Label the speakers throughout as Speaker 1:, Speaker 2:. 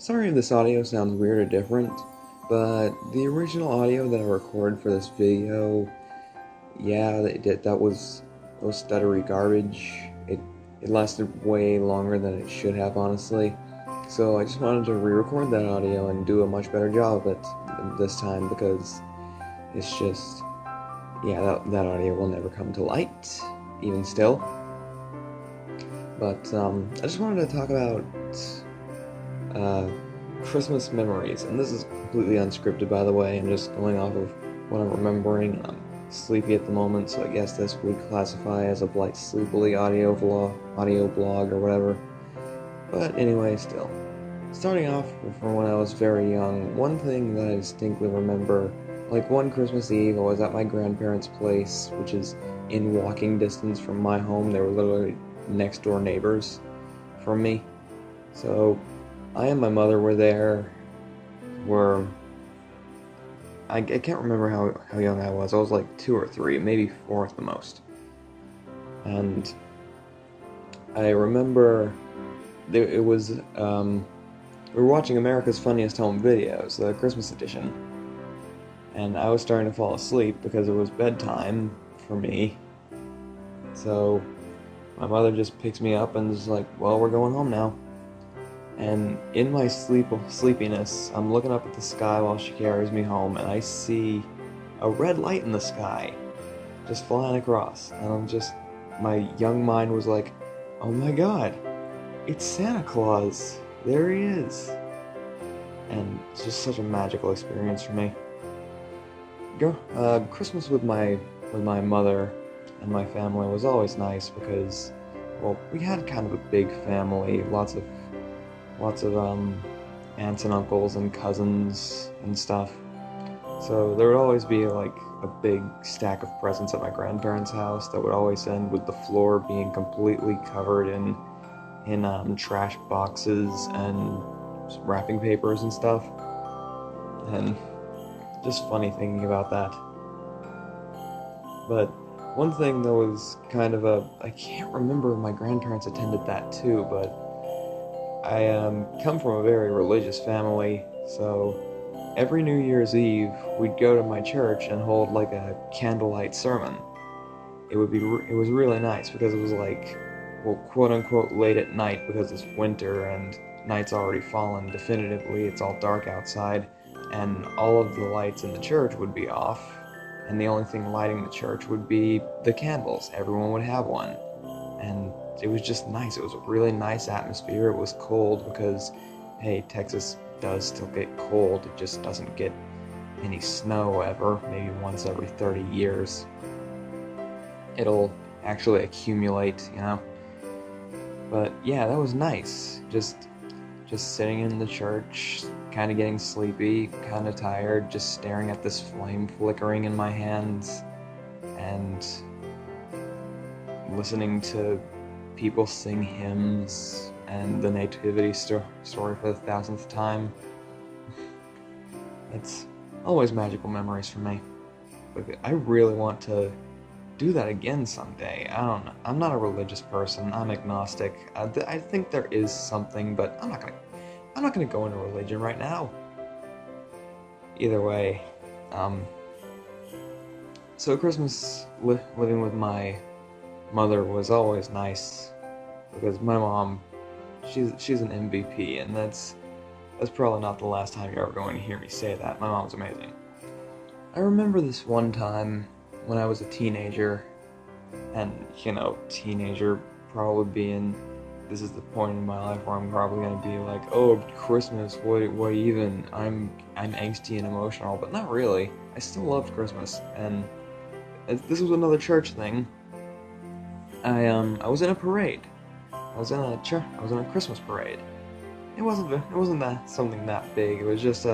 Speaker 1: Sorry if this audio sounds weird or different, but the original audio that I recorded for this video, yeah, that was stuttery garbage. It lasted way longer than it should have, honestly. So I just wanted to re-record that audio and do a much better job of it this time because it's just, yeah, that audio will never come to light, even still. But I just wanted to talk about Christmas memories, and this is completely unscripted, by the way. I'm just going off of what I'm remembering. I'm sleepy at the moment, so I guess this would classify as a Blight sleepily audio blog or whatever. But anyway, still. Starting off from when I was very young, one thing that I distinctly remember, like one Christmas Eve, I was at my grandparents' place, which is in walking distance from my home. They were literally next door neighbors from me. So I and my mother were there. I can't remember how young I was. I was like 2 or 3, maybe 4 at the most. And I remember we were watching America's Funniest Home Videos, the Christmas edition. And I was starting to fall asleep because it was bedtime for me. So my mother just picks me up and is like, well, we're going home now. And in my sleepiness, I'm looking up at the sky while she carries me home, and I see a red light in the sky just flying across. And my young mind was like, oh my god, it's Santa Claus. There he is. And it's just such a magical experience for me. Christmas with my mother and my family was always nice because, well, we had kind of a big family, lots of aunts and uncles and cousins and stuff. So there would always be like a big stack of presents at my grandparents' house that would always end with the floor being completely covered in trash boxes and wrapping papers and stuff. And just funny thinking about that. But one thing that was kind of I can't remember if my grandparents attended that too, but I come from a very religious family, so every New Year's Eve we'd go to my church and hold like a candlelight sermon. It was really nice because it was like, well, quote unquote late at night because it's winter and night's already fallen definitively. It's all dark outside, and all of the lights in the church would be off, and the only thing lighting the church would be the candles. Everyone would have one, and it was just nice. It was a really nice atmosphere. It was cold because, hey, Texas does still get cold. It just doesn't get any snow ever, maybe once every 30 years. It'll actually accumulate, you know? But yeah, that was nice. Just sitting in the church, kind of getting sleepy, kind of tired, just staring at this flame flickering in my hands, and listening to people sing hymns and the nativity story for the 1000th time. It's always magical memories for me. But I really want to do that again someday. I don't know. I'm not a religious person. I'm agnostic. I think there is something, but I'm not gonna go into religion right now. Either way, so Christmas living with my mother was always nice because my mom, she's an MVP, and that's probably not the last time you're ever going to hear me say that. My mom's amazing. I remember this one time when I was a teenager, and teenager probably being, this is the point in my life where I'm probably gonna be like, oh, Christmas, what even? I'm angsty and emotional, but not really. I still loved Christmas, and this was another church thing. I was in a parade. I was in a Christmas parade. It wasn't that something that big. It was just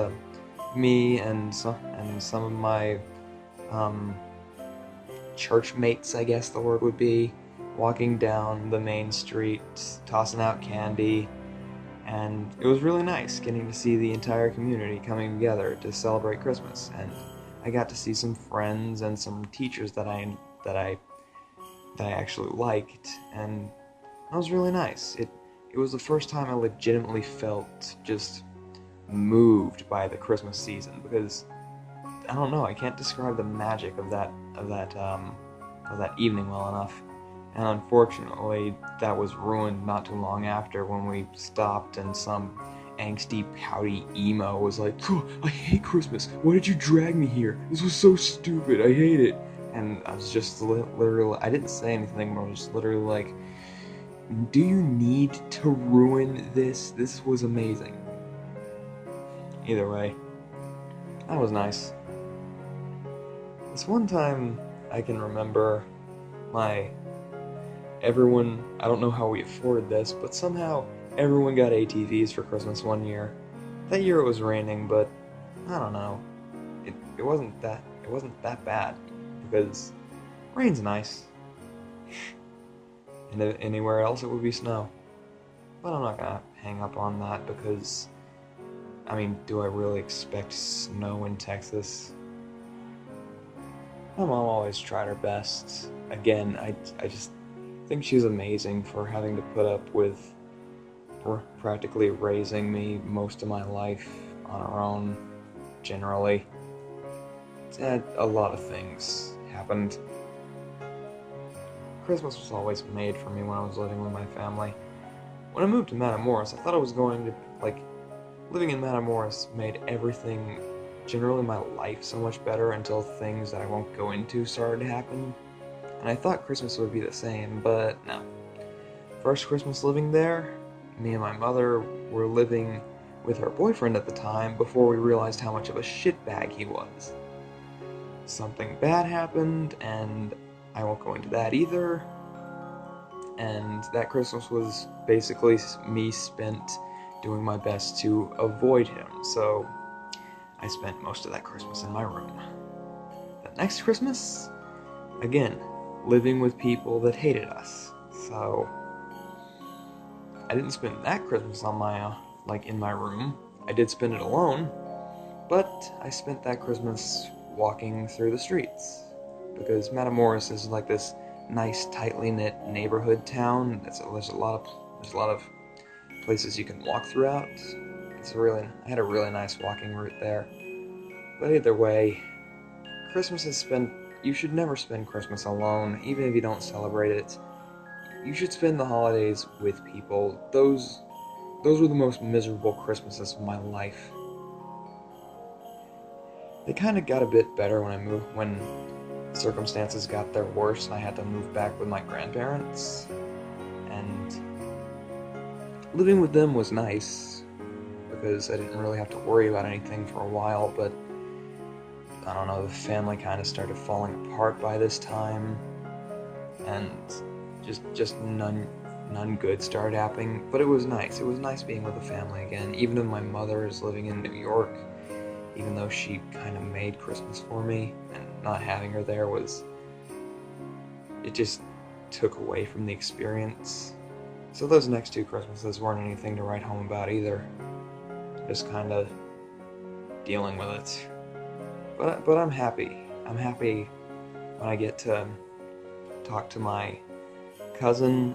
Speaker 1: me and some of my church mates, I guess the word would be, walking down the main street, tossing out candy, and it was really nice getting to see the entire community coming together to celebrate Christmas. And I got to see some friends and some teachers that I actually liked, and that was really nice. It was the first time I legitimately felt just moved by the Christmas season because I don't know, I can't describe the magic of that evening well enough. And unfortunately, that was ruined not too long after when we stopped and some angsty, pouty emo was like, "Oh, I hate Christmas. Why did you drag me here? This was so stupid. I hate it." And I was just literally, I didn't say anything, but I was just literally like, "Do you need to ruin this? This was amazing." Either way, that was nice. This one time I can remember everyone, I don't know how we afford this, but somehow everyone got ATVs for Christmas one year. That year it was raining, but I don't know. It wasn't that bad because rain's nice. And anywhere else it would be snow. But I'm not gonna hang up on that because, I mean, do I really expect snow in Texas? My mom always tried her best. Again, I just think she's amazing for having to put up with practically raising me most of my life on her own, generally. A lot of things happened. Christmas was always made for me when I was living with my family. When I moved to Matamoros, I thought I was going to, living in Matamoros made everything, generally my life, so much better until things that I won't go into started to happen. And I thought Christmas would be the same, but no. First Christmas living there, me and my mother were living with her boyfriend at the time before we realized how much of a shitbag he was. Something bad happened, and I won't go into that either. And that Christmas was basically me spent doing my best to avoid him, so I spent most of that Christmas in my room. The next Christmas, again, living with people that hated us, so I didn't spend that Christmas on my, in my room. I did spend it alone, but I spent that Christmas walking through the streets, because Matamoros is like this nice, tightly knit neighborhood town. There's a lot of places you can walk throughout. I had a really nice walking route there. But either way, you should never spend Christmas alone, even if you don't celebrate it. You should spend the holidays with people. Those were the most miserable Christmases of my life. They kind of got a bit better when circumstances got their worse and I had to move back with my grandparents. And living with them was nice because I didn't really have to worry about anything for a while, but I don't know, the family kind of started falling apart by this time, and just none good started happening. But it was nice. It was nice being with the family again, even though my mother is living in New York, even though she kind of made Christmas for me, and not having her there it just took away from the experience. So those next two Christmases weren't anything to write home about either. Just kind of dealing with it. But I'm happy. I'm happy when I get to talk to my cousin,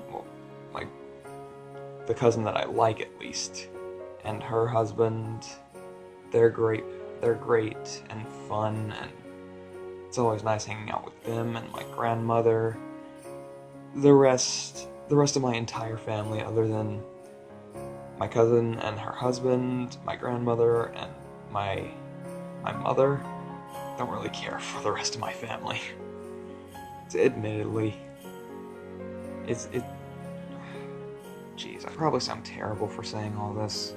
Speaker 1: the cousin that I like at least, and her husband. They're great and fun, and it's always nice hanging out with them and my grandmother. The rest of my entire family, other than my cousin and her husband, my grandmother, and my mother, don't really care for the rest of my family. Admittedly, Jeez, I probably sound terrible for saying all this,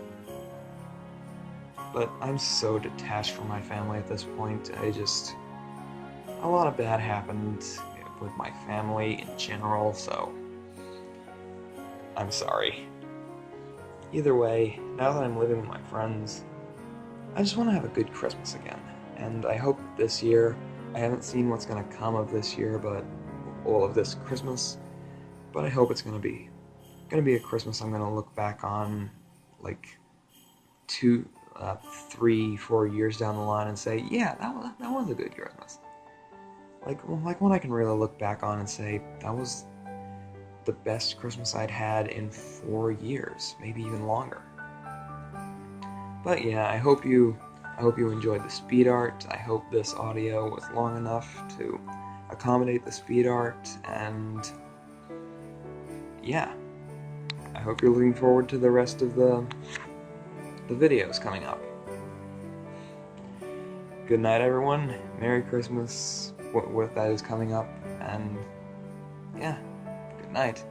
Speaker 1: but I'm so detached from my family at this point. A lot of bad happened with my family in general, so I'm sorry. Either way, now that I'm living with my friends, I just want to have a good Christmas again. And I hope this year, I haven't seen what's going to come of this year, but all of this Christmas, but I hope it's going to be a Christmas I'm going to look back on 3, 4 years down the line and say, yeah, that was a good Christmas. Like one I can really look back on and say, that was the best Christmas I'd had in 4 years, maybe even longer. But yeah, I hope you enjoyed the speed art. I hope this audio was long enough to accommodate the speed art, and yeah, I hope you're looking forward to the rest of the videos coming up. Good night, everyone. Merry Christmas, what that is coming up, and yeah, good night.